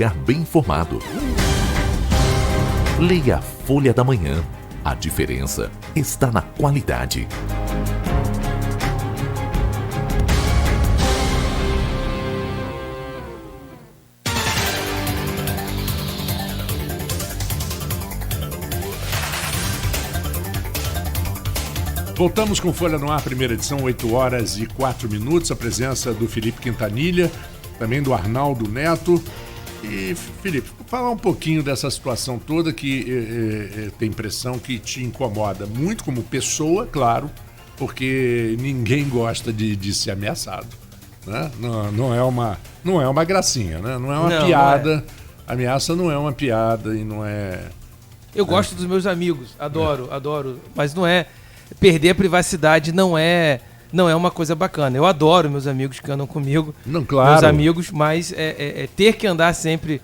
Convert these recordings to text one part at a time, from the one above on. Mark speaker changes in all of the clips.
Speaker 1: ficar bem informado. Leia a Folha da Manhã. A diferença está na qualidade.
Speaker 2: Voltamos com Folha no Ar, primeira edição, 8 horas e 4 minutos. A presença do Felipe Quintanilha, também do Arnaldo Neto. E, Felipe, falar um pouquinho dessa situação toda que tem impressão que te incomoda muito como pessoa, claro, porque ninguém gosta de ser ameaçado, né? Não é uma gracinha, né? Não é uma piada. Não é. Ameaça não é uma piada e não é...
Speaker 3: Eu gosto dos meus amigos, adoro, mas não é... Perder a privacidade não é uma coisa bacana. Eu adoro meus amigos que andam comigo,
Speaker 2: não, claro.
Speaker 3: Meus amigos, mas ter que andar sempre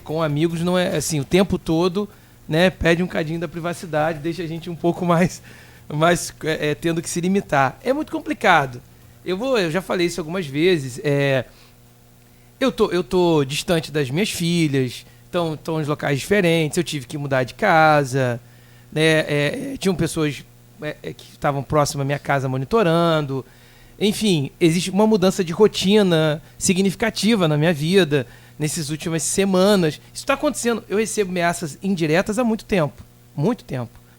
Speaker 3: com amigos não é assim, o tempo todo, né? Perde um cadinho da privacidade, deixa a gente um pouco mais tendo que se limitar. É muito complicado. Eu já falei isso algumas vezes. Eu tô distante das minhas filhas, estão em locais diferentes, eu tive que mudar de casa, né? Tinham pessoas que estavam próximas à minha casa monitorando. Enfim, existe uma mudança de rotina significativa na minha vida nessas últimas semanas. Isso está acontecendo. Eu recebo ameaças indiretas há muito tempo,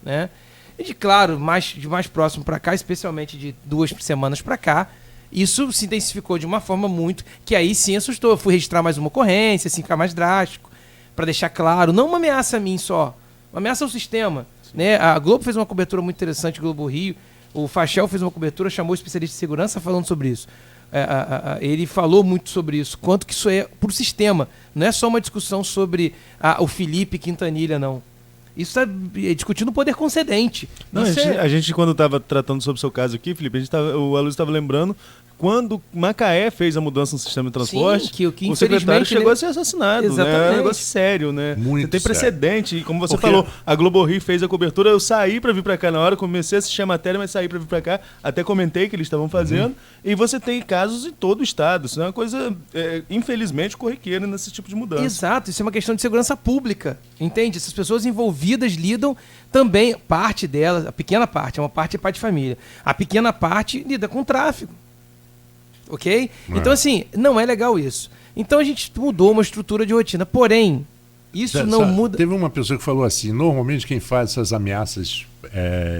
Speaker 3: né? E de mais próximo para cá, especialmente de 2 semanas para cá, isso se intensificou de uma forma muito que aí sim assustou. Eu fui registrar mais uma ocorrência, assim, ficar mais drástico, para deixar claro, não uma ameaça a mim só, uma ameaça ao sistema. Né? A Globo fez uma cobertura muito interessante, Globo Rio. O Fachel fez uma cobertura, chamou o especialista de segurança falando sobre isso. Ele falou muito sobre isso, quanto que isso é para o sistema. Não é só uma discussão sobre o Felipe Quintanilha, não. Isso está discutindo o poder concedente.
Speaker 4: Não, a gente, quando estava tratando sobre o seu caso aqui, Felipe, o Aloysio estava lembrando quando Macaé fez a mudança no sistema de transporte,
Speaker 3: que
Speaker 4: o secretário chegou a ser assassinado.
Speaker 3: Exatamente.
Speaker 4: Né? É um negócio sério, né?
Speaker 2: Muito
Speaker 4: tem precedente.
Speaker 2: sério.
Speaker 4: E como você falou, a Globo Rio fez a cobertura, eu saí para vir para cá na hora, comecei a assistir a matéria, mas saí para vir para cá, até comentei que eles estavam fazendo, e você tem casos em todo o estado. Isso é uma coisa, infelizmente, corriqueira nesse tipo de mudança.
Speaker 3: Exato, isso é uma questão de segurança pública, entende? Essas pessoas envolvidas lidam também, parte delas, a pequena parte, uma parte é pai de família, a pequena parte lida com o tráfico. Ok? Então, assim, não é legal isso. Então, a gente mudou uma estrutura de rotina. Porém, isso não muda...
Speaker 2: Teve uma pessoa que falou assim, normalmente quem faz essas ameaças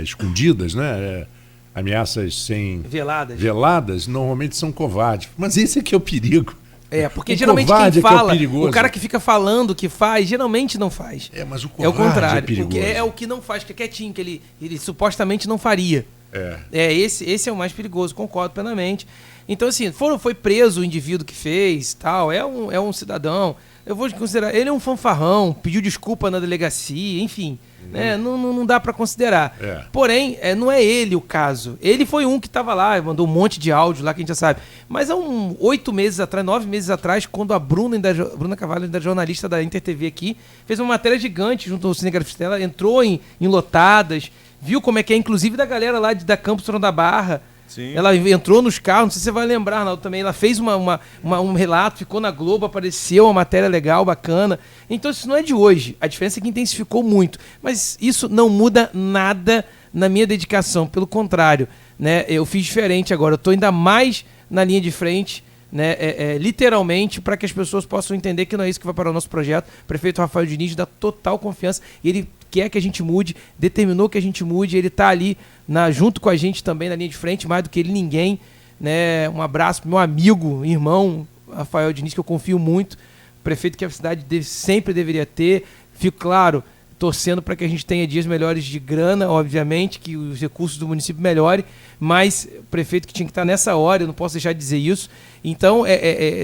Speaker 2: escondidas, né? Ameaças sem... Veladas, normalmente são covardes. Mas esse aqui é o perigo.
Speaker 3: Porque geralmente quem fala, o cara que fica falando que faz, geralmente não faz.
Speaker 2: Mas o covarde
Speaker 3: é o contrário,
Speaker 2: é perigoso.
Speaker 3: Porque é o que não faz, que é quietinho, que ele supostamente não faria. Esse é o mais perigoso, concordo plenamente. Então, assim, foi preso o indivíduo que fez, tal, é um cidadão, eu vou considerar, ele é um fanfarrão, pediu desculpa na delegacia, enfim, né? Não dá para considerar. Porém, não é ele o caso. Ele foi um que estava lá, mandou um monte de áudio lá que a gente já sabe. Mas há 9 meses atrás, quando a Bruna Cavalli, da jornalista da Inter TV aqui, fez uma matéria gigante junto ao cinegrafista, ela entrou em lotadas, viu como é que é, inclusive da galera lá da Campos Torão da Barra. Sim. Ela entrou nos carros, não sei se você vai lembrar, Arnaldo, também. Ela fez um relato, ficou na Globo, apareceu uma matéria legal, bacana. Então isso não é de hoje. A diferença é que intensificou muito. Mas isso não muda nada na minha dedicação. Pelo contrário, né? Eu fiz diferente agora. Eu estou ainda mais na linha de frente, né? Literalmente, para que as pessoas possam entender que não é isso que vai parar o nosso projeto. O prefeito Rafael Diniz dá total confiança. E ele quer que a gente mude, determinou que a gente mude, ele está ali junto com a gente também na linha de frente, mais do que ele ninguém, né? Um abraço para meu amigo, irmão Rafael Diniz, que eu confio muito, prefeito que a cidade sempre deveria ter. Fico, claro, torcendo para que a gente tenha dias melhores de grana, obviamente, que os recursos do município melhorem, mas prefeito que tinha que estar nessa hora, eu não posso deixar de dizer isso. Então,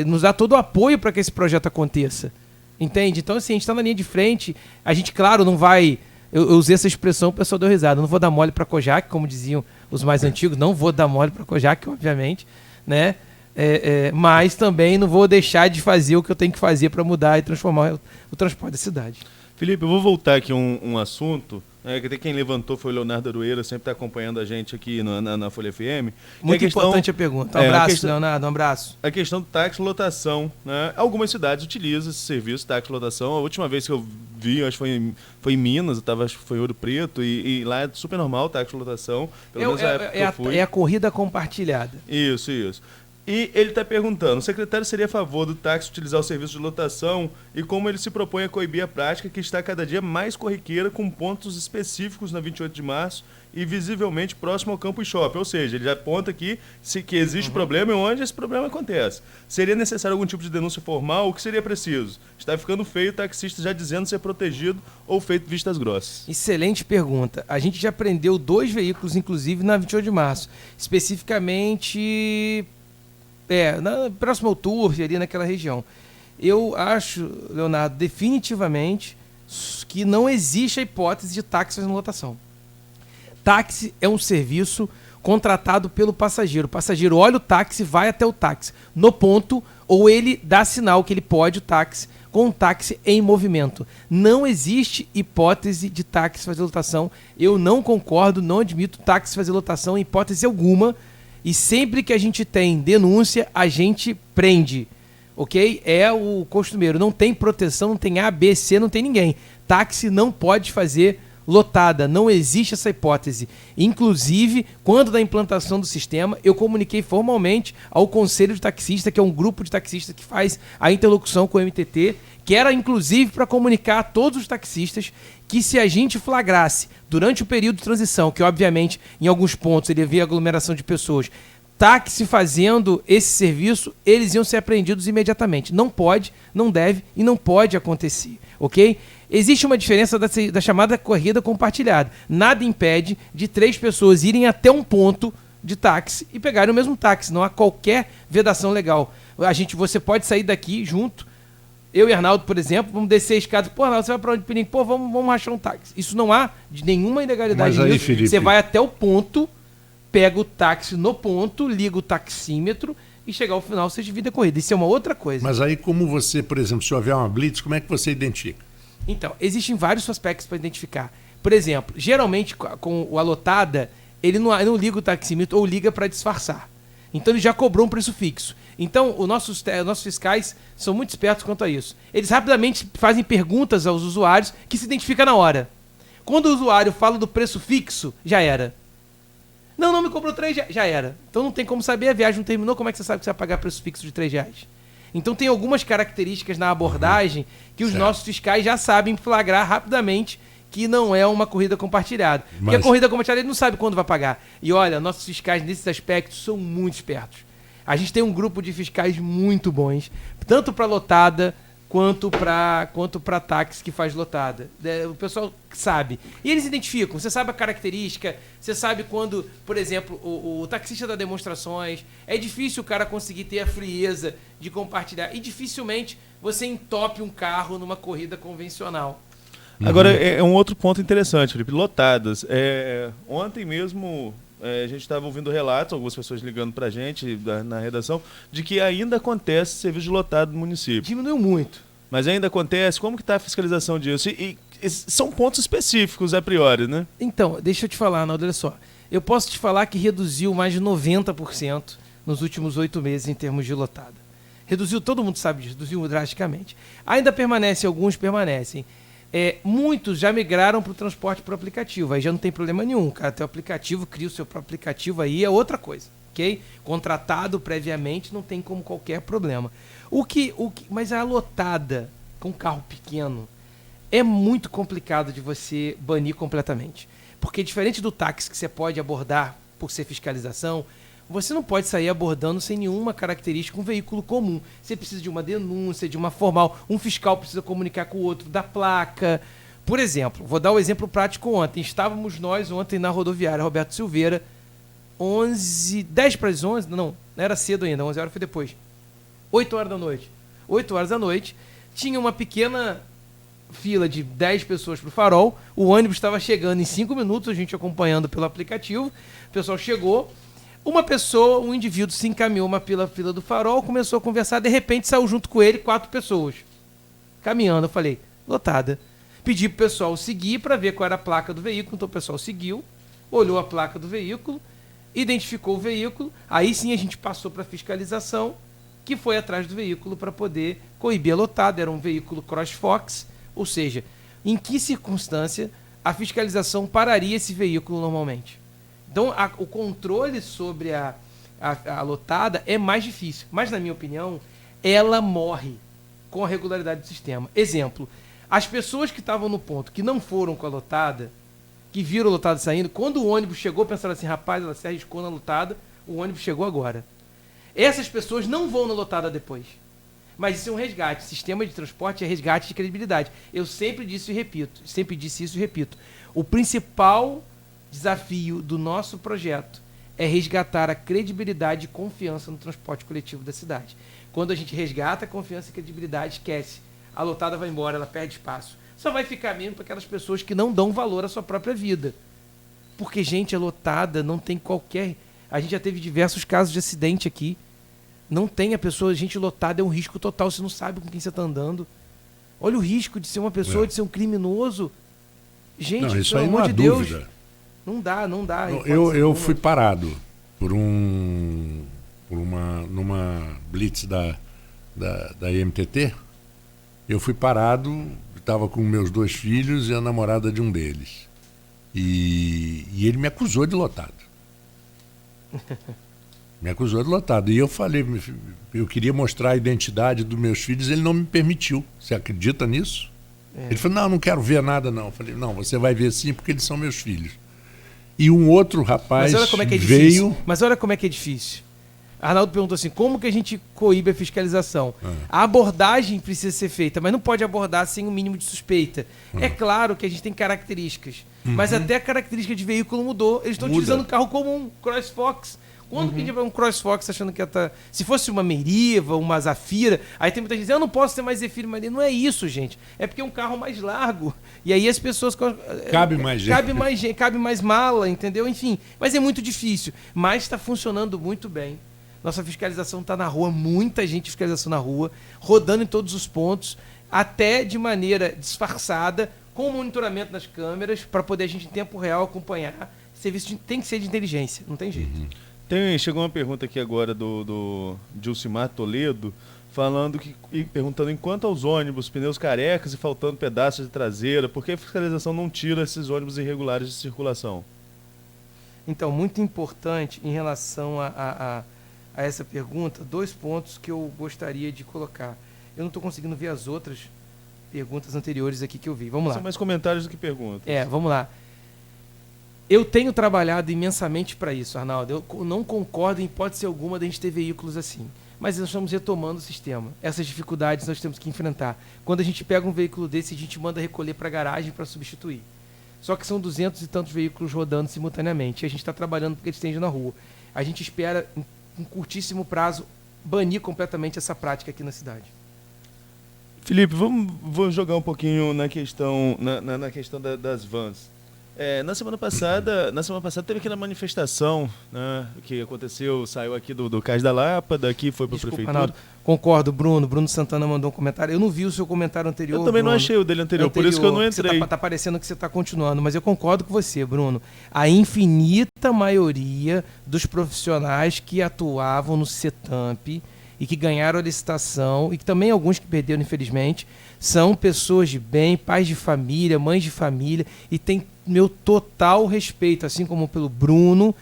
Speaker 3: nos dá todo o apoio para que esse projeto aconteça. Entende? Então, assim, a gente está na linha de frente. A gente, claro, não vai... Eu usei essa expressão, o pessoal deu risada. Eu não vou dar mole para Kojak, como diziam os mais antigos. Não vou dar mole para Kojak, obviamente, né? Mas também não vou deixar de fazer o que eu tenho que fazer para mudar e transformar o transporte da cidade.
Speaker 4: Felipe, eu vou voltar aqui um assunto. Que quem levantou foi o Leonardo Arueira, sempre está acompanhando a gente aqui na Folha FM.
Speaker 3: Muito importante a pergunta. Um abraço, Leonardo, um abraço.
Speaker 4: A questão do táxi lotação, né? Algumas cidades utilizam esse serviço, táxi lotação. A última vez que eu vi, acho que foi em Minas, acho que foi em Ouro Preto, e lá é super normal táxi lotação. Pelo menos na época que eu fui.
Speaker 3: É a corrida compartilhada.
Speaker 4: Isso. E ele está perguntando, o secretário seria a favor do táxi utilizar o serviço de lotação e como ele se propõe a coibir a prática que está cada dia mais corriqueira com pontos específicos na 28 de março e visivelmente próximo ao Campus Shopping. Ou seja, ele já aponta aqui que existe problema e onde esse problema acontece. Seria necessário algum tipo de denúncia formal? O que seria preciso? Está ficando feio o taxista já dizendo ser protegido ou feito vistas grossas.
Speaker 3: Excelente pergunta. A gente já prendeu 2 veículos, inclusive, na 28 de março. Especificamente... próximo ao Turf, ali naquela região. Eu acho, Leonardo, definitivamente que não existe a hipótese de táxi fazendo lotação. Táxi é um serviço contratado pelo passageiro. O passageiro olha o táxi, vai até o táxi no ponto, ou ele dá sinal que ele pode o táxi com o táxi em movimento. Não existe hipótese de táxi fazer lotação. Eu não concordo, não admito táxi fazer lotação em hipótese alguma. E sempre que a gente tem denúncia, a gente prende, ok? É o costumeiro, não tem proteção, não tem A, B, C, não tem ninguém. Táxi não pode fazer lotada, não existe essa hipótese. Inclusive, quando da implantação do sistema, eu comuniquei formalmente ao Conselho de Taxista, que é um grupo de taxistas que faz a interlocução com o MTT, que era inclusive para comunicar a todos os taxistas que se a gente flagrasse durante o período de transição, que obviamente em alguns pontos ele havia aglomeração de pessoas, táxi fazendo esse serviço, eles iam ser apreendidos imediatamente. Não pode, não deve e não pode acontecer, ok? Existe uma diferença da chamada corrida compartilhada. Nada impede de 3 pessoas irem até um ponto de táxi e pegarem o mesmo táxi. Não há qualquer vedação legal. Você pode sair daqui junto. Eu e Arnaldo, por exemplo, vamos descer a escada. Pô, Arnaldo, você vai para onde, Pininho? Pô, vamos rachar um táxi. Isso não há de nenhuma ilegalidade.
Speaker 2: Mas aí,
Speaker 3: nisso.
Speaker 2: Felipe...
Speaker 3: Você vai até o ponto, pega o táxi no ponto, liga o taxímetro e chegar ao final você divide a corrida. Isso é uma outra coisa.
Speaker 2: Mas aí como você, por exemplo, se houver uma blitz, como é que você identifica?
Speaker 3: Então, existem vários aspectos para identificar. Por exemplo, geralmente com a lotada, ele não liga o taxímetro ou liga para disfarçar. Então ele já cobrou um preço fixo. Então, os nossos fiscais são muito espertos quanto a isso. Eles rapidamente fazem perguntas aos usuários que se identificam na hora. Quando o usuário fala do preço fixo, já era. Não me cobrou 3 reais, já era. Então não tem como saber, a viagem não terminou, como é que você sabe que você vai pagar preço fixo de 3 reais? Então tem algumas características na abordagem que os nossos fiscais já sabem flagrar rapidamente que não é uma corrida compartilhada. Porque a corrida compartilhada ele não sabe quando vai pagar. E olha, nossos fiscais nesses aspectos são muito espertos. A gente tem um grupo de fiscais muito bons, tanto para lotada quanto para táxi que faz lotada. O pessoal sabe. E eles identificam. Você sabe a característica, você sabe quando, por exemplo, o taxista dá demonstrações. É difícil o cara conseguir ter a frieza de compartilhar. E dificilmente você entope um carro numa corrida convencional.
Speaker 4: Agora, é um outro ponto interessante, Felipe. Lotadas. Ontem mesmo... a gente estava ouvindo relatos, algumas pessoas ligando para a gente na redação, de que ainda acontece serviço de lotado no município.
Speaker 3: Diminuiu muito.
Speaker 4: Mas ainda acontece? Como que está a fiscalização disso? E são pontos específicos a priori, né?
Speaker 3: Então, deixa eu te falar, Arnaldo, olha só. Eu posso te falar que reduziu mais de 90% nos últimos 8 meses em termos de lotada. Reduziu, todo mundo sabe disso, reduziu drasticamente. Ainda alguns permanecem. Muitos já migraram para o transporte por aplicativo, aí já não tem problema nenhum. O cara tem o aplicativo, cria o seu próprio aplicativo, aí é outra coisa, ok? Contratado previamente, não tem como qualquer problema. Mas a lotada com carro pequeno é muito complicado de você banir completamente. Porque diferente do táxi que você pode abordar por ser fiscalização, você não pode sair abordando sem nenhuma característica um veículo comum. Você precisa de uma denúncia, de uma formal. Um fiscal precisa comunicar com o outro da placa. Por exemplo, vou dar um exemplo prático ontem. Estávamos nós ontem na rodoviária Roberto Silveira, 10 para as 11, não era cedo ainda, 11 horas foi depois. 8 horas da noite. 8 horas da noite, tinha uma pequena fila de 10 pessoas para o Farol. O ônibus estava chegando em 5 minutos, a gente acompanhando pelo aplicativo. O pessoal chegou. Um indivíduo se encaminhou pela fila do Farol, começou a conversar, de repente saiu junto com ele 4 pessoas. Caminhando, eu falei, lotada. pedi pro pessoal seguir para ver qual era a placa do veículo. Então o pessoal seguiu, olhou a placa do veículo, identificou o veículo, aí sim a gente passou para fiscalização, que foi atrás do veículo para poder coibir a lotada. Era um veículo CrossFox, ou seja, em que circunstância a fiscalização pararia esse veículo normalmente? Então, o controle sobre a lotada é mais difícil, mas, na minha opinião, ela morre com a regularidade do sistema. Exemplo, as pessoas que estavam no ponto, que não foram com a lotada, que viram a lotada saindo, quando o ônibus chegou, pensaram assim, rapaz, ela se arriscou na lotada, o ônibus chegou agora. Essas pessoas não vão na lotada depois. Mas isso é um resgate. Sistema de transporte é resgate de credibilidade. Eu sempre disse isso e repito. O principal desafio do nosso projeto é resgatar a credibilidade e confiança no transporte coletivo da cidade. Quando a gente resgata a confiança e credibilidade, esquece. A lotada vai embora, ela perde espaço. Só vai ficar mesmo para aquelas pessoas que não dão valor à sua própria vida. Porque, gente, a lotada não tem qualquer... A gente já teve diversos casos de acidente aqui. Não tem a pessoa, gente lotada é um risco total, você não sabe com quem você está andando. Olha o risco de ser uma pessoa, de ser um criminoso. Gente,
Speaker 2: não, isso
Speaker 3: pelo
Speaker 2: aí
Speaker 3: amor
Speaker 2: não há
Speaker 3: de Deus,
Speaker 2: dúvida.
Speaker 3: não dá.
Speaker 2: Eu fui parado numa blitz da MTT. Eu fui parado, estava com meus 2 filhos e a namorada de um deles. E ele me acusou de lotado. Me acusou de lotado. E eu falei, eu queria mostrar a identidade dos meus filhos, ele não me permitiu. Você acredita nisso? Ele falou, não quero ver nada não. Eu falei, não, você vai ver sim, porque eles são meus filhos. E um outro rapaz
Speaker 3: Mas olha como é que é
Speaker 2: veio...
Speaker 3: difícil. Mas olha como é que é difícil. Arnaldo perguntou assim, como que a gente coíbe a fiscalização? A abordagem precisa ser feita, mas não pode abordar sem um mínimo de suspeita. É claro que a gente tem características, mas até a característica de veículo mudou. Eles estão utilizando carro comum, CrossFox. Quando que a gente vai um CrossFox achando que se fosse uma Meriva, uma Zafira, aí tem muita gente dizendo, eu não posso ter mais Zafira, mas não é isso, gente. É porque é um carro mais largo. E aí as pessoas...
Speaker 2: Cabe mais gente.
Speaker 3: Cabe mais mala, entendeu? Enfim, mas é muito difícil. Mas está funcionando muito bem. Nossa fiscalização está na rua, muita gente de fiscalização na rua, rodando em todos os pontos, até de maneira disfarçada, com monitoramento nas câmeras, para poder a gente em tempo real acompanhar. Serviço tem que ser de inteligência, não tem jeito.
Speaker 4: Chegou uma pergunta aqui agora do Gilcimar Toledo, perguntando quanto aos ônibus, pneus carecas e faltando pedaços de traseira, por que a fiscalização não tira esses ônibus irregulares de circulação?
Speaker 3: Então, muito importante em relação a essa pergunta, 2 pontos que eu gostaria de colocar. Eu não estou conseguindo ver as outras perguntas anteriores aqui que eu vi. Vamos lá.
Speaker 4: São mais comentários do que perguntas.
Speaker 3: Vamos lá. Eu tenho trabalhado imensamente para isso, Arnaldo. Eu não concordo em hipótese alguma de a gente ter veículos assim. Mas nós estamos retomando o sistema. Essas dificuldades nós temos que enfrentar. Quando a gente pega um veículo desse, a gente manda recolher para a garagem para substituir. Só que são 200 e tantos veículos rodando simultaneamente. E a gente está trabalhando porque eles estejam na rua. A gente espera, em curtíssimo prazo, banir completamente essa prática aqui na cidade.
Speaker 4: Felipe, vou jogar um pouquinho na questão, na questão das vans. Na semana passada teve aquela manifestação, né, que aconteceu, saiu aqui do Cais da Lapa, daqui foi para a prefeitura.
Speaker 3: Arnaldo, concordo, Bruno Santana mandou um comentário. Eu não vi o seu comentário anterior.
Speaker 4: Eu também
Speaker 3: Bruno.
Speaker 4: Não achei o dele anterior, por isso que eu não entrei.
Speaker 3: Tá parecendo que você está continuando, mas eu concordo com você, Bruno. A infinita maioria dos profissionais que atuavam no CETAMP e que ganharam a licitação, e que também alguns que perderam, infelizmente, são pessoas de bem, pais de família, mães de família, e tem meu total respeito, assim como pelo Bruno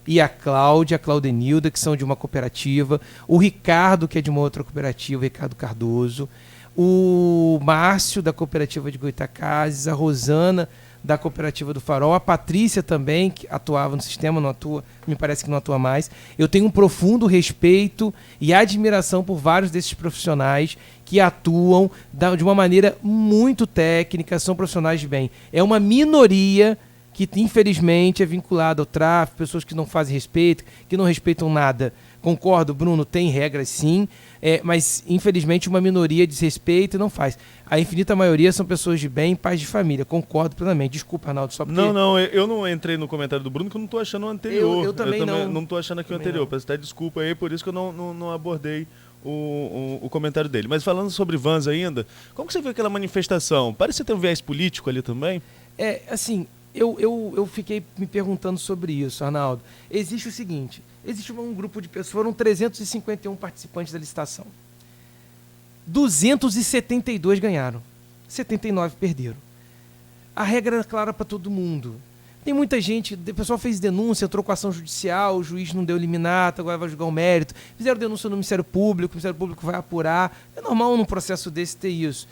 Speaker 3: e a Claudenilda, que são de uma cooperativa, o Ricardo, que é de uma outra cooperativa, o Ricardo Cardoso, o Márcio, da cooperativa de Goitacazes, a Rosana, da cooperativa do Farol, a Patrícia também, que atuava no sistema, não atua, me parece que não atua mais. Eu tenho um profundo respeito e admiração por vários desses profissionais que atuam de uma maneira muito técnica, são profissionais de bem. É uma minoria que, infelizmente, é vinculada ao tráfico, pessoas que não fazem respeito, que não respeitam nada. Concordo, Bruno, tem regras sim, mas infelizmente uma minoria desrespeita e não faz. A infinita maioria são pessoas de bem, pais de família. Concordo plenamente. Desculpa, Arnaldo, só porque...
Speaker 4: Não, eu não entrei no comentário do Bruno, porque eu não estou achando o anterior.
Speaker 3: Eu também não.
Speaker 4: Não estou achando aqui o anterior.
Speaker 3: Não.
Speaker 4: Peço até desculpa aí, por isso que eu não abordei o comentário dele. Mas falando sobre vans ainda, como que você viu aquela manifestação? Parece ter um viés político ali também?
Speaker 3: Assim, eu fiquei me perguntando sobre isso, Arnaldo. Existe o seguinte, existe um grupo de pessoas, foram 351 participantes da licitação. 272 ganharam, 79 perderam. A regra era clara para todo mundo. Tem muita gente, o pessoal fez denúncia, entrou com ação judicial, o juiz não deu liminato, agora vai julgar o mérito. Fizeram denúncia no Ministério Público, o Ministério Público vai apurar. É normal num processo desse ter isso.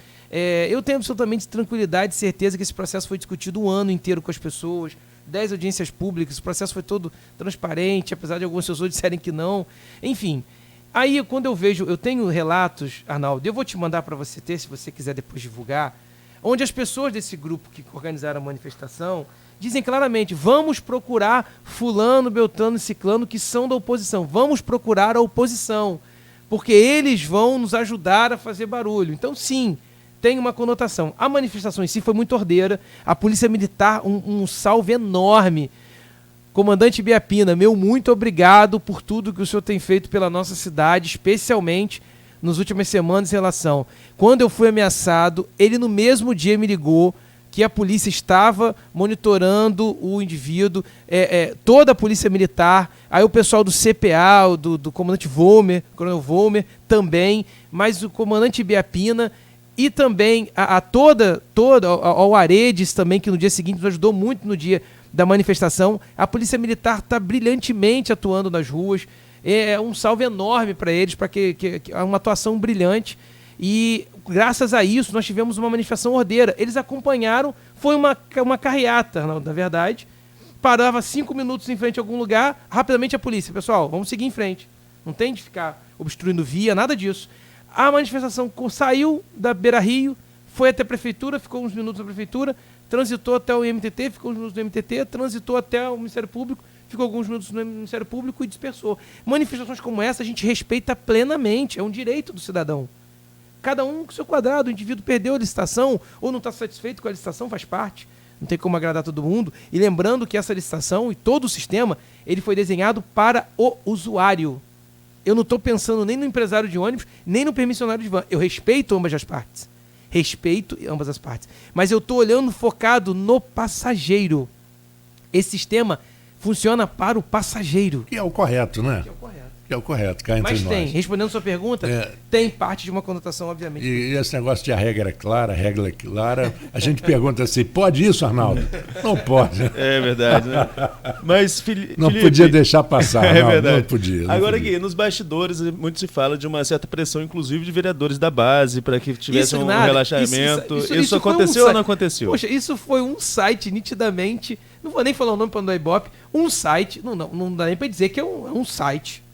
Speaker 3: Eu tenho absolutamente tranquilidade e certeza que esse processo foi discutido um ano inteiro com as pessoas, 10 audiências públicas, o processo foi todo transparente, apesar de algumas pessoas disserem que não. Enfim, aí quando eu tenho relatos, Arnaldo, eu vou te mandar para você ter, se você quiser depois divulgar, onde as pessoas desse grupo que organizaram a manifestação dizem claramente, vamos procurar fulano, beltrano e ciclano que são da oposição. Vamos procurar a oposição, porque eles vão nos ajudar a fazer barulho. Então, sim, tem uma conotação. A manifestação em si foi muito ordeira. A Polícia Militar, um salve enorme. Comandante Biapina, meu muito obrigado por tudo que o senhor tem feito pela nossa cidade, especialmente nas últimas semanas em relação. Quando eu fui ameaçado, ele no mesmo dia me ligou que a polícia estava monitorando o indivíduo, toda a polícia militar, aí o pessoal do CPA, do comandante Volmer, coronel Volmer, também, mas o comandante Biapina e também ao Aredes também, que no dia seguinte nos ajudou muito no dia da manifestação. A polícia militar está brilhantemente atuando nas ruas, um salve enorme para eles, para que uma atuação brilhante. E graças a isso nós tivemos uma manifestação ordeira. Eles acompanharam, foi uma carreata, na verdade. Parava 5 minutos em frente a algum lugar, rapidamente a polícia, pessoal, vamos seguir em frente. Não tem de ficar obstruindo via, nada disso. A manifestação saiu da Beira Rio, foi até a prefeitura, ficou uns minutos na prefeitura, transitou até o MTT, ficou uns minutos no MTT, transitou até o Ministério Público, ficou alguns minutos no Ministério Público e dispersou. Manifestações como essa a gente respeita plenamente, é um direito do cidadão. Cada um com seu quadrado, o indivíduo perdeu a licitação ou não está satisfeito com a licitação, faz parte. Não tem como agradar todo mundo. E lembrando que essa licitação e todo o sistema, ele foi desenhado para o usuário. Eu não estou pensando nem no empresário de ônibus, nem no permissionário de van. Eu respeito ambas as partes. Respeito ambas as partes. Mas eu estou olhando focado no passageiro. Esse sistema funciona para o passageiro.
Speaker 2: Que é o correto, né?
Speaker 3: Que é o correto.
Speaker 2: Que é o correto, cá entre
Speaker 3: Mas
Speaker 2: nós.
Speaker 3: tem, respondendo a sua pergunta, tem parte de uma conotação, obviamente.
Speaker 2: E esse negócio de a regra é clara, a gente pergunta assim, pode isso, Arnaldo? Não pode.
Speaker 4: É verdade, né? Mas,
Speaker 2: não podia deixar passar,
Speaker 4: é verdade.
Speaker 2: Não podia.
Speaker 4: Agora aqui, nos bastidores, muito se fala de uma certa pressão, inclusive, de vereadores da base, para que tivesse um relaxamento. Isso aconteceu ou não aconteceu?
Speaker 3: Poxa, isso foi um site nitidamente, não vou nem falar o nome para não dar ibope, um site, não dá nem para dizer que é um site.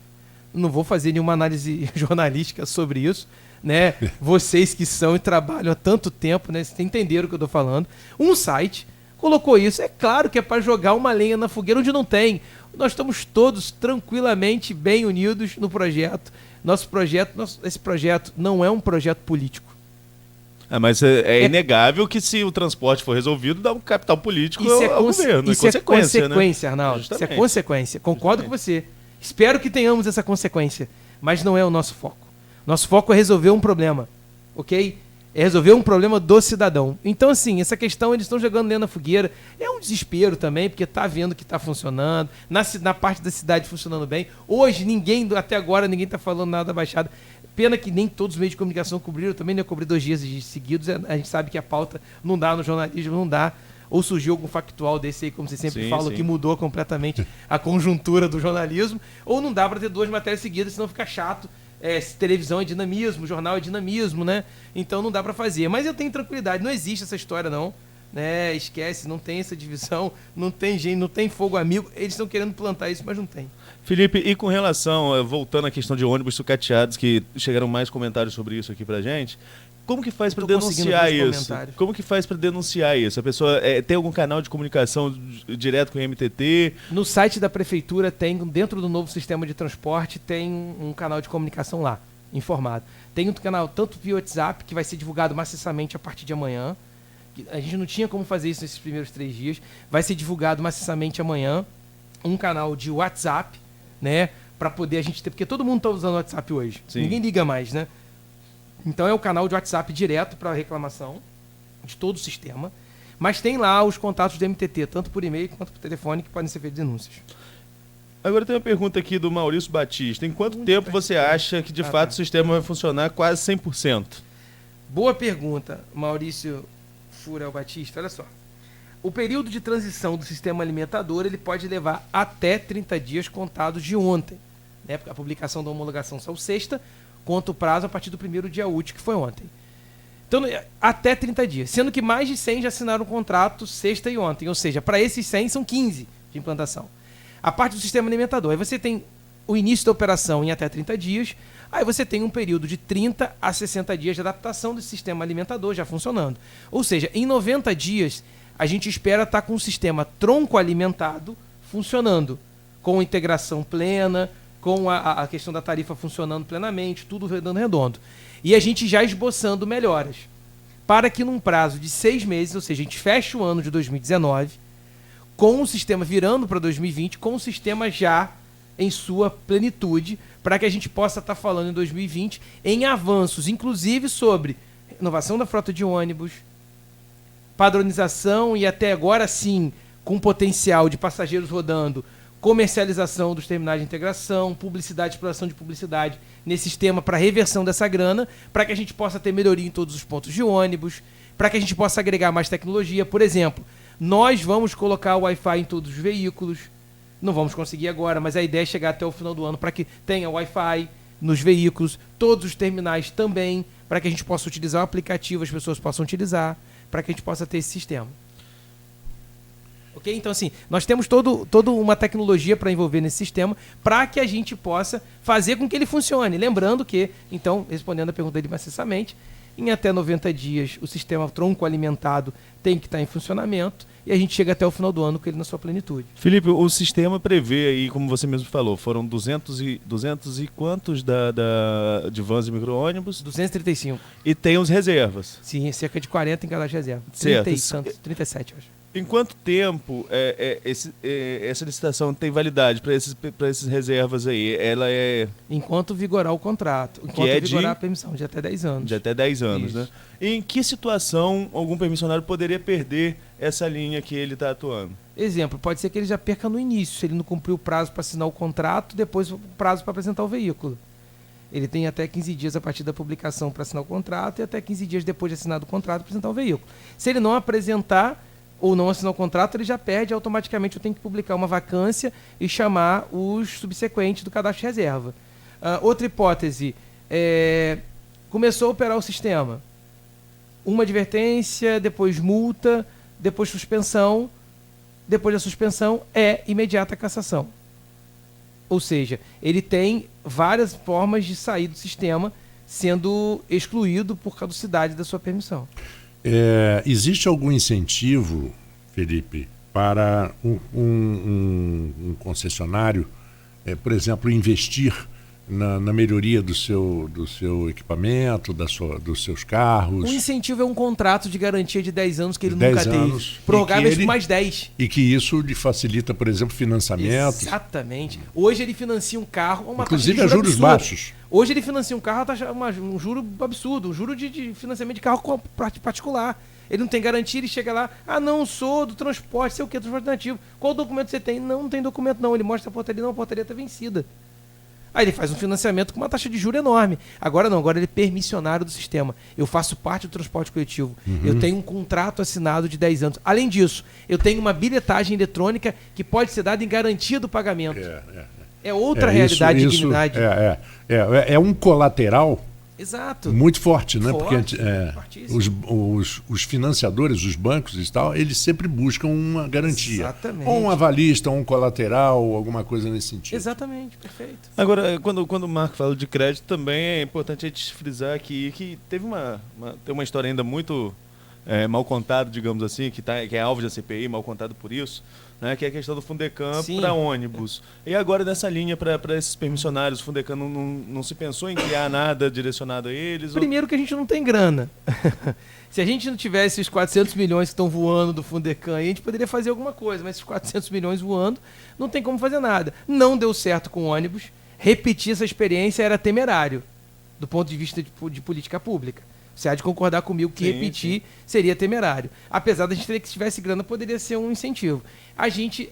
Speaker 3: Não vou fazer nenhuma análise jornalística sobre isso, né? Vocês que são e trabalham há tanto tempo, né? Vocês entenderam o que eu estou falando. Um site colocou isso. É claro que é para jogar uma lenha na fogueira onde não tem. Nós estamos todos tranquilamente bem unidos no projeto. Esse projeto não é um projeto político.
Speaker 4: Mas é inegável que se o transporte for resolvido, dá um capital político ao governo.
Speaker 3: Isso é consequência,
Speaker 4: né?
Speaker 3: Arnaldo.
Speaker 4: Justamente.
Speaker 3: Isso é consequência. Concordo com você. Espero que tenhamos essa consequência, mas não é o nosso foco. Nosso foco é resolver um problema, ok? É resolver um problema do cidadão. Então, assim, essa questão eles estão jogando dentro da fogueira. É um desespero também, porque tá vendo que tá funcionando, na parte da cidade funcionando bem. Hoje, até agora, ninguém tá falando nada da Baixada. Pena que nem todos os meios de comunicação cobriram, também não cobrir 2 dias seguidos. A gente sabe que a pauta não dá no jornalismo, não dá. Ou surgiu algum factual desse aí, como você sempre fala, que mudou completamente a conjuntura do jornalismo, ou não dá para ter 2 matérias seguidas, senão fica chato. Televisão é dinamismo, jornal é dinamismo, né? Então não dá para fazer. Mas eu tenho tranquilidade, não existe essa história não, né? Esquece, não tem essa divisão, não tem gente, não tem fogo amigo. Eles estão querendo plantar isso, mas não tem.
Speaker 4: Felipe, e com relação, voltando à questão de ônibus sucateados, que chegaram mais comentários sobre isso aqui pra gente, como que faz para denunciar isso? Como que faz para denunciar isso? A pessoa tem algum canal de comunicação direto com o MTT?
Speaker 3: No site da prefeitura dentro do novo sistema de transporte, tem um canal de comunicação lá, informado. Tem um canal tanto via WhatsApp, que vai ser divulgado maciçamente a partir de amanhã. A gente não tinha como fazer isso nesses primeiros 3 dias. Vai ser divulgado maciçamente amanhã. Um canal de WhatsApp, né? para poder a gente ter... Porque todo mundo está usando o WhatsApp hoje.
Speaker 4: Sim.
Speaker 3: Ninguém liga mais, né? Então é o canal de WhatsApp direto para reclamação de todo o sistema. Mas tem lá os contatos do MTT, tanto por e-mail quanto por telefone, que podem ser feitas denúncias.
Speaker 4: Agora tem uma pergunta aqui do Maurício Batista. Em quanto tempo você acha que de fato o sistema vai funcionar quase 100%?
Speaker 3: Boa pergunta, Maurício Furel Batista. Olha só. O período de transição do sistema alimentador ele pode levar até 30 dias contados de ontem. Né? A publicação da homologação saiu sexta, conta o prazo a partir do primeiro dia útil, que foi ontem. Então, até 30 dias. Sendo que mais de 100 já assinaram o contrato sexta e ontem. Ou seja, para esses 100 são 15 de implantação. A parte do sistema alimentador. Aí você tem o início da operação em até 30 dias. Aí você tem um período de 30 a 60 dias de adaptação do sistema alimentador já funcionando. Ou seja, em 90 dias, a gente espera estar com o sistema tronco alimentado funcionando, com integração plena, com a questão da tarifa funcionando plenamente, tudo rodando redondo. E a gente já esboçando melhoras. Para que num prazo de 6 meses, ou seja, a gente feche o ano de 2019, com o sistema virando para 2020, com o sistema já em sua plenitude, para que a gente possa estar falando em 2020 em avanços, inclusive sobre renovação da frota de ônibus, padronização e até agora sim, com potencial de passageiros rodando, comercialização dos terminais de integração, publicidade, exploração de publicidade nesse sistema para reversão dessa grana, para que a gente possa ter melhoria em todos os pontos de ônibus, para que a gente possa agregar mais tecnologia. Por exemplo, nós vamos colocar o Wi-Fi em todos os veículos. Não vamos conseguir agora, mas a ideia é chegar até o final do ano para que tenha Wi-Fi nos veículos, todos os terminais também, para que a gente possa utilizar o aplicativo, as pessoas possam utilizar, para que a gente possa ter esse sistema. Ok? Então, assim, nós temos toda uma tecnologia para envolver nesse sistema para que a gente possa fazer com que ele funcione. Lembrando que, então, respondendo a pergunta dele maciçamente, em até 90 dias o sistema tronco alimentado tem que estar em funcionamento e a gente chega até o final do ano com ele na sua plenitude.
Speaker 4: Felipe, o sistema prevê aí, como você mesmo falou, foram 200 e quantos de vans e micro-ônibus?
Speaker 3: 235.
Speaker 4: E tem os reservas.
Speaker 3: Sim, cerca de 40 em cada reserva.
Speaker 4: Certo.
Speaker 3: 30 e tantos, 37, eu acho.
Speaker 4: Em quanto tempo essa licitação tem validade para esses reservas aí? Ela é...
Speaker 3: Enquanto vigorar o contrato. Enquanto vigorar a permissão, de até 10 anos.
Speaker 4: De até 10 anos,
Speaker 3: Isso.
Speaker 4: né? E em que situação algum permissionário poderia perder essa linha que ele está atuando?
Speaker 3: Exemplo, pode ser que ele já perca no início, se ele não cumpriu o prazo para assinar o contrato, depois o prazo para apresentar o veículo. Ele tem até 15 dias a partir da publicação para assinar o contrato e até 15 dias depois de assinado o contrato para apresentar o veículo. Se ele não apresentar ou não assinar o contrato, ele já perde automaticamente. Eu tenho que publicar uma vacância e chamar os subsequentes do cadastro de reserva. Outra hipótese, começou a operar o sistema. Uma advertência, depois multa, depois suspensão. Depois da suspensão é imediata cassação. Ou seja, ele tem várias formas de sair do sistema sendo excluído por caducidade da sua permissão.
Speaker 2: Existe algum incentivo, Felipe, para um concessionário, por exemplo, investir na melhoria do seu equipamento, dos seus carros?
Speaker 3: O incentivo é um contrato de garantia de 10 anos que ele nunca teve. Prorrogáveis por mais 10.
Speaker 2: E que isso lhe facilita, por exemplo, financiamentos.
Speaker 3: Exatamente. Hoje ele financia um carro...
Speaker 2: Inclusive a juros baixos.
Speaker 3: Hoje ele financia um carro, um juro absurdo, um juro de financiamento de carro particular. Ele não tem garantia, ele chega lá, não sou do transporte, sei o que, transporte alternativo. Qual documento você tem? Não tem documento não. Ele mostra a portaria, não, a portaria está vencida. Aí ele faz um financiamento com uma taxa de juros enorme. Agora não, agora ele é permissionário do sistema. Eu faço parte do transporte coletivo. Eu tenho um contrato assinado de 10 anos. Além disso, eu tenho uma bilhetagem eletrônica que pode ser dada em garantia do pagamento. É outra realidade de dignidade.
Speaker 2: É um colateral.
Speaker 3: Exato.
Speaker 2: Muito forte, né?
Speaker 3: Forte,
Speaker 2: porque os financiadores, os bancos e tal, eles sempre buscam uma garantia.
Speaker 3: Exatamente.
Speaker 2: Ou um avalista, ou um colateral, alguma coisa nesse sentido.
Speaker 3: Exatamente, perfeito.
Speaker 4: Agora, quando o Marco fala de crédito, também é importante a gente frisar aqui que teve tem uma história ainda muito mal contada, digamos assim, que é alvo da CPI, mal contado por isso, né, que é a questão do Fundecam para ônibus. E agora nessa linha para esses permissionários, o Fundecam não se pensou em criar nada direcionado a eles?
Speaker 3: Primeiro que a gente não tem grana. Se a gente não tivesse os 400 milhões que estão voando do Fundecam, a gente poderia fazer alguma coisa, mas esses 400 milhões voando, não tem como fazer nada. Não deu certo com ônibus. repetir essa experiência era temerário, do ponto de vista de política pública. Você há de concordar comigo que repetir seria temerário. Apesar da gente ter que, se tivesse grana, poderia ser um incentivo. A gente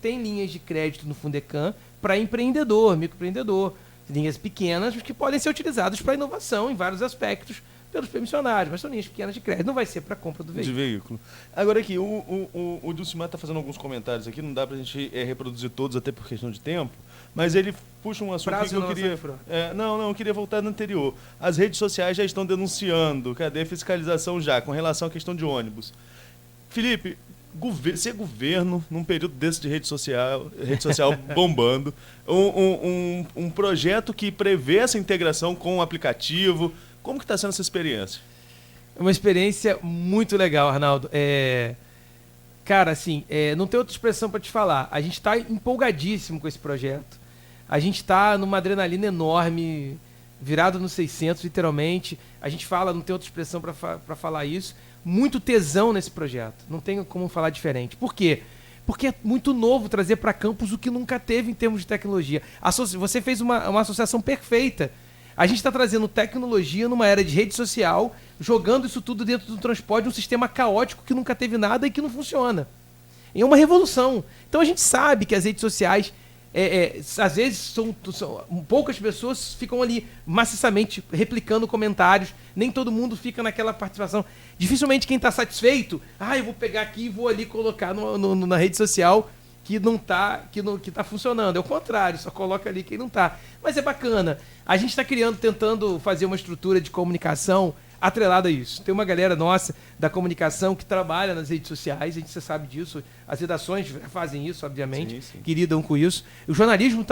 Speaker 3: tem linhas de crédito no Fundecam para empreendedor, microempreendedor, linhas pequenas que podem ser utilizadas para inovação em vários aspectos pelos permissionários, mas são linhas pequenas de crédito, não vai ser para compra do veículo.
Speaker 4: De veículo. Agora aqui, o Dulcimar está fazendo alguns comentários aqui, não dá para a gente reproduzir todos, até por questão de tempo, mas ele puxa um assunto que eu queria... eu queria voltar no anterior. As redes sociais já estão denunciando, cadê a fiscalização já, com relação à questão de ônibus. Felipe, ser governo num período desse de rede social bombando, um projeto que prevê essa integração com o aplicativo, como que está sendo essa experiência?
Speaker 3: É uma experiência muito legal, Arnaldo. Cara, assim, não tem outra expressão para te falar. A gente está empolgadíssimo com esse projeto. A gente está numa adrenalina enorme, virado nos 600, literalmente. A gente fala, não tem outra expressão para falar isso. Muito tesão nesse projeto. Não tem como falar diferente. Por quê? Porque é muito novo trazer para Campos o que nunca teve em termos de tecnologia. Você fez uma associação perfeita. A gente está trazendo tecnologia numa era de rede social, jogando isso tudo dentro do transporte, um sistema caótico que nunca teve nada e que não funciona. É uma revolução. Então a gente sabe que as redes sociais, às vezes, poucas pessoas ficam ali maciçamente replicando comentários, nem todo mundo fica naquela participação. Dificilmente quem está satisfeito, eu vou pegar aqui e vou ali colocar na rede social que tá funcionando. É o contrário, só coloca ali quem não tá. Mas é bacana. A gente está tentando fazer uma estrutura de comunicação atrelada a isso. Tem uma galera nossa da comunicação que trabalha nas redes sociais, você sabe disso. As redações fazem isso, obviamente, que lidam com isso. O jornalismo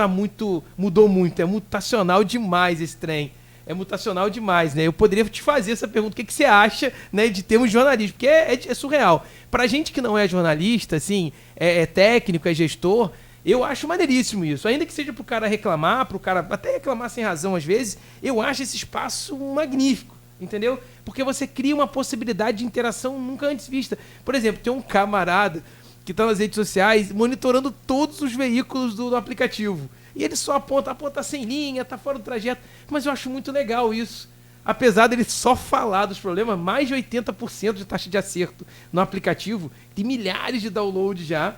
Speaker 3: mudou muito, é mutacional demais esse trem. É mutacional demais, né? Eu poderia te fazer essa pergunta, o que você acha, né, de termos de jornalismo? Porque é surreal. Pra gente que não é jornalista, assim, é técnico, é gestor, eu acho maneiríssimo isso. Ainda que seja pro cara reclamar, pro cara até reclamar sem razão às vezes, eu acho esse espaço magnífico, entendeu? Porque você cria uma possibilidade de interação nunca antes vista. Por exemplo, tem um camarada que tá nas redes sociais monitorando todos os veículos do aplicativo. E ele só aponta sem linha, tá fora do trajeto. Mas eu acho muito legal isso. Apesar dele só falar dos problemas, mais de 80% de taxa de acerto no aplicativo, tem milhares de downloads já,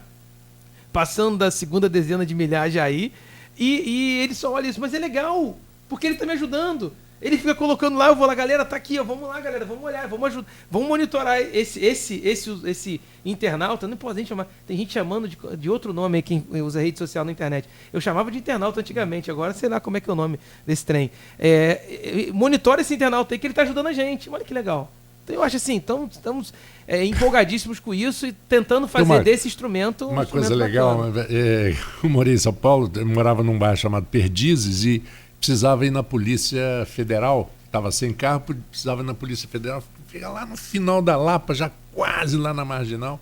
Speaker 3: passando da segunda dezena de milhares já aí, e ele só olha isso. Mas é legal, porque ele tá me ajudando. Ele fica colocando lá, eu vou lá, galera, tá aqui, ó, vamos lá, galera, vamos olhar, vamos ajudar, vamos monitorar esse internauta. Não pode chamar, tem gente chamando de outro nome aí, quem usa rede social na internet. Eu chamava de internauta antigamente, agora sei lá como é que é o nome desse trem. Monitora esse internauta aí que ele tá ajudando a gente, olha que legal. Então eu acho assim, estamos empolgadíssimos com isso e tentando fazer desse instrumento
Speaker 2: uma coisa legal. Eu morei em São Paulo, eu morava num bairro chamado Perdizes e precisava ir na Polícia Federal, estava sem carro, precisava ir na Polícia Federal, fica lá no final da Lapa, já quase lá na Marginal,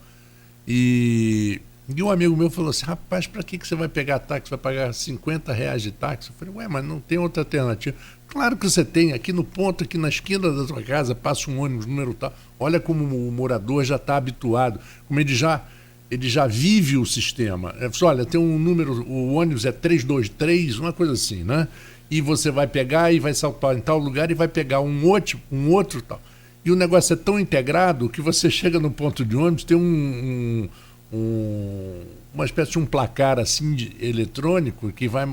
Speaker 2: e um amigo meu falou assim, rapaz, para que você vai pegar táxi, vai pagar R$50 de táxi? Eu falei, mas não tem outra alternativa. Claro que você tem, aqui no ponto, aqui na esquina da sua casa, passa um ônibus, número tal, olha como o morador já está habituado, como ele já vive o sistema. Olha, tem um número, o ônibus é 323, uma coisa assim, né? E você vai pegar e vai saltar em tal lugar e vai pegar um outro tal. E o negócio é tão integrado que você chega no ponto de ônibus, tem uma espécie de um placar assim eletrônico que vai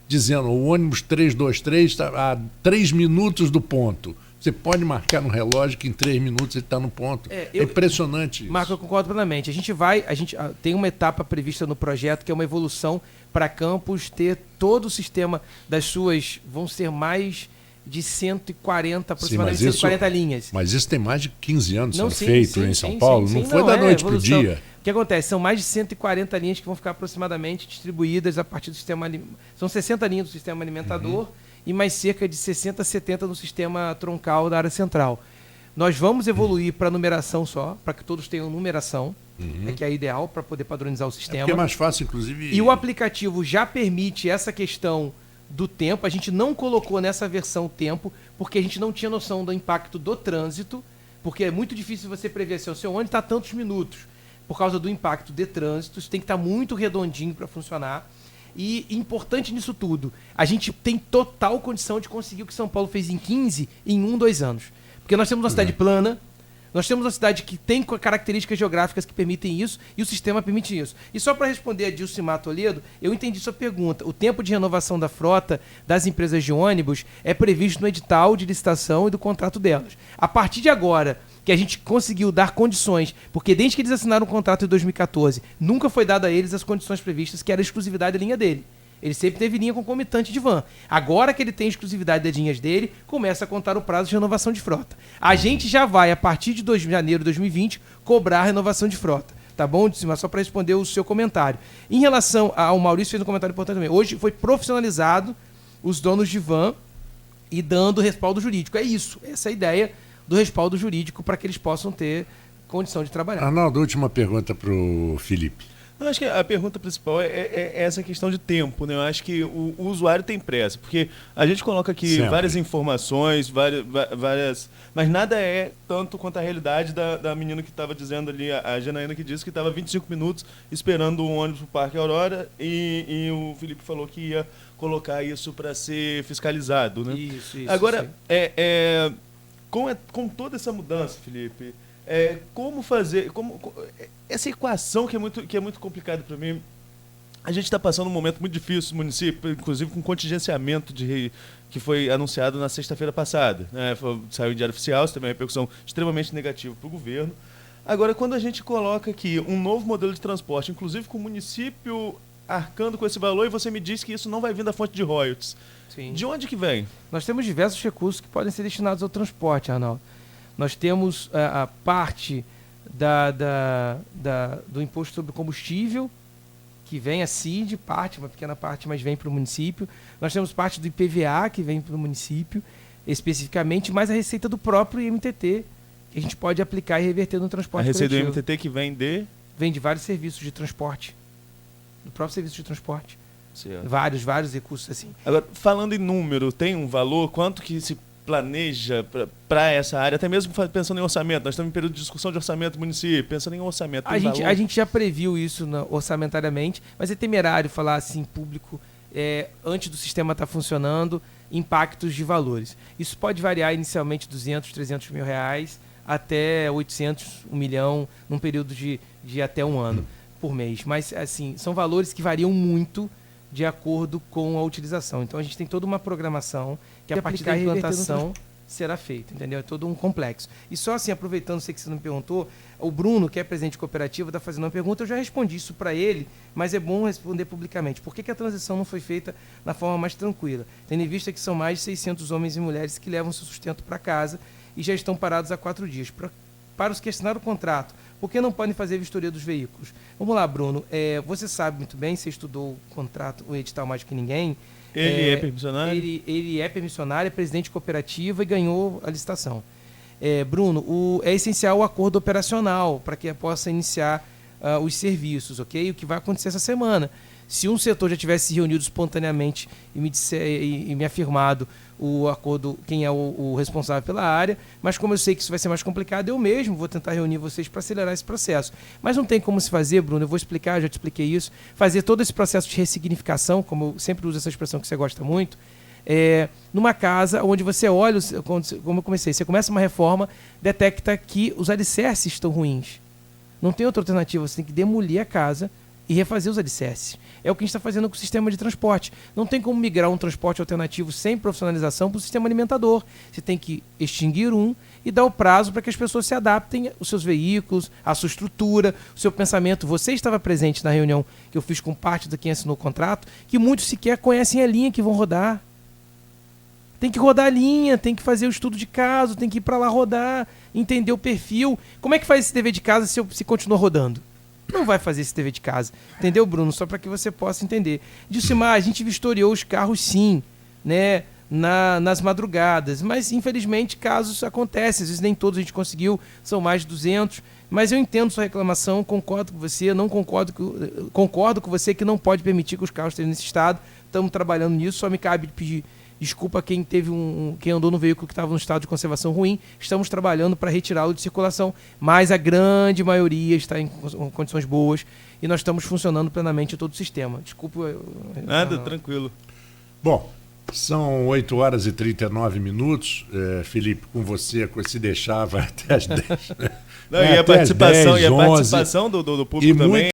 Speaker 2: dizendo o ônibus 323 está a 3 minutos do ponto. Você pode marcar no relógio que em 3 minutos ele está no ponto. É impressionante isso.
Speaker 3: Marco, eu concordo plenamente. A gente tem uma etapa prevista no projeto que é uma evolução para Campos ter todo o sistema das suas, vão ser mais de 140, aproximadamente 140 linhas.
Speaker 2: Mas isso tem mais de 15 anos sendo feito em São Paulo, não foi da noite para o dia.
Speaker 3: O que acontece? São mais de 140 linhas que vão ficar aproximadamente distribuídas a partir do sistema... São 60 linhas do sistema alimentador e mais cerca de 60, 70 no sistema troncal da área central. Nós vamos evoluir para numeração só, para que todos tenham numeração, que é ideal para poder padronizar o sistema.
Speaker 2: Porque é mais fácil, inclusive...
Speaker 3: E o aplicativo já permite essa questão do tempo. A gente não colocou nessa versão tempo, porque a gente não tinha noção do impacto do trânsito, porque é muito difícil você prever se o seu ônibus está tantos minutos. Por causa do impacto de trânsito, isso tem que estar muito redondinho para funcionar. E importante nisso tudo, a gente tem total condição de conseguir o que São Paulo fez em 15 em 1, 2 anos. Porque nós temos uma cidade plana, nós temos uma cidade que tem características geográficas que permitem isso e o sistema permite isso. E só para responder a Dilcimar Toledo, eu entendi sua pergunta. O tempo de renovação da frota das empresas de ônibus é previsto no edital de licitação e do contrato delas. A partir de agora, que a gente conseguiu dar condições, porque desde que eles assinaram o contrato em 2014, nunca foi dado a eles as condições previstas, que era a exclusividade da linha dele. Ele sempre teve linha concomitante de van. Agora que ele tem exclusividade das linhas dele, começa a contar o prazo de renovação de frota. A gente já vai, a partir de janeiro de 2020, cobrar a renovação de frota. Tá bom, Dilcimar? Só para responder o seu comentário. Em relação ao Maurício, fez um comentário importante também. Hoje foi profissionalizado os donos de van e dando respaldo jurídico. É isso. Essa é a ideia do respaldo jurídico para que eles possam ter condição de trabalhar.
Speaker 2: Arnaldo, última pergunta para o Felipe.
Speaker 4: Eu acho que a pergunta principal é essa questão de tempo, né? Eu acho que o usuário tem pressa, porque a gente coloca aqui várias informações, várias, mas nada é tanto quanto a realidade da menina que estava dizendo ali, a Janaína, que disse que estava 25 minutos esperando o ônibus para o Parque Aurora e o Felipe falou que ia colocar isso para ser fiscalizado, né?
Speaker 3: Isso.
Speaker 4: Agora, com toda essa mudança, Felipe, como fazer... essa equação que é muito complicada para mim. A gente está passando um momento muito difícil no município, inclusive com contingenciamento que foi anunciado na sexta-feira passada. Né? Saiu em Diário Oficial, isso também é uma repercussão extremamente negativa para o governo. Agora, quando a gente coloca aqui um novo modelo de transporte, inclusive com o município arcando com esse valor, e você me diz que isso não vai vir da fonte de royalties.
Speaker 3: Sim.
Speaker 4: De onde que vem?
Speaker 3: Nós temos diversos recursos que podem ser destinados ao transporte, Arnaldo. Nós temos a parte do imposto sobre combustível, que vem a CID, uma pequena parte, mas vem para o município. Nós temos parte do IPVA, que vem para o município, especificamente, mais a receita do próprio IMTT, que a gente pode aplicar e reverter no transporte coletivo.
Speaker 4: A receita do IMTT que vem de?
Speaker 3: Vem de vários serviços de transporte. Do próprio serviço de transporte.
Speaker 4: Certo.
Speaker 3: Vários recursos assim.
Speaker 4: Agora, falando em número, tem um valor? Quanto que se planeja para essa área, até mesmo pensando em orçamento? Nós estamos em período de discussão de orçamento do município, pensando em orçamento.
Speaker 3: A gente já previu isso orçamentariamente, mas é temerário falar assim em público, antes do sistema estar funcionando, impactos de valores. Isso pode variar inicialmente 200, 300 mil reais, até 800, 1 milhão, num período de até um ano por mês. Mas assim, são valores que variam muito de acordo com a utilização. Então a gente tem toda uma programação que a partir da implantação será feita, entendeu? É todo um complexo. E só assim, aproveitando, sei que você não me perguntou, o Bruno, que é presidente de cooperativa, está fazendo uma pergunta, eu já respondi isso para ele, mas é bom responder publicamente. Por que a transição não foi feita na forma mais tranquila? Tendo em vista que são mais de 600 homens e mulheres que levam seu sustento para casa e já estão parados há 4 dias. Para os que assinaram o contrato, por que não podem fazer vistoria dos veículos? Vamos lá, Bruno. Você sabe muito bem, você estudou o contrato, o edital mais do que ninguém.
Speaker 4: Ele é permissionário?
Speaker 3: Ele é permissionário, é presidente de cooperativa e ganhou a licitação. Bruno, é essencial o acordo operacional para que possa iniciar os serviços, ok? O que vai acontecer essa semana. Se um setor já tivesse se reunido espontaneamente e me afirmado o acordo, quem é o responsável pela área, mas como eu sei que isso vai ser mais complicado, eu mesmo vou tentar reunir vocês para acelerar esse processo. Mas não tem como se fazer, Bruno, eu vou explicar, já te expliquei isso, fazer todo esse processo de ressignificação, como eu sempre uso essa expressão que você gosta muito, numa casa onde você olha, como eu comecei, você começa uma reforma, detecta que os alicerces estão ruins. Não tem outra alternativa, você tem que demolir a casa e refazer os alicerces. É o que a gente está fazendo com o sistema de transporte. Não tem como migrar um transporte alternativo sem profissionalização para o sistema alimentador. Você tem que extinguir um e dar o prazo para que as pessoas se adaptem aos seus veículos, à sua estrutura, o seu pensamento. Você estava presente na reunião que eu fiz com parte de quem assinou o contrato, que muitos sequer conhecem a linha que vão rodar. Tem que rodar a linha, tem que fazer o estudo de caso, tem que ir para lá rodar, entender o perfil. Como é que faz esse dever de casa se continua rodando? Não vai fazer esse dever de casa. Entendeu, Bruno? Só para que você possa entender. Dilcimar, a gente vistoriou os carros sim, né? Nas madrugadas. Mas, infelizmente, casos acontecem. Às vezes nem todos a gente conseguiu, são mais de 200. Mas eu entendo sua reclamação, concordo com você, concordo com você que não pode permitir que os carros estejam nesse estado. estamos trabalhando nisso, só me cabe pedir desculpa a quem quem andou no veículo que estava no estado de conservação ruim. Estamos trabalhando para retirá-lo de circulação, mas a grande maioria está em condições boas e nós estamos funcionando plenamente em todo o sistema. Desculpa.
Speaker 4: Nada, tranquilo.
Speaker 2: Bom, são 8 horas e 39 minutos. Felipe, com você, se deixar, vai até as 10.
Speaker 4: Não, e a participação do público também.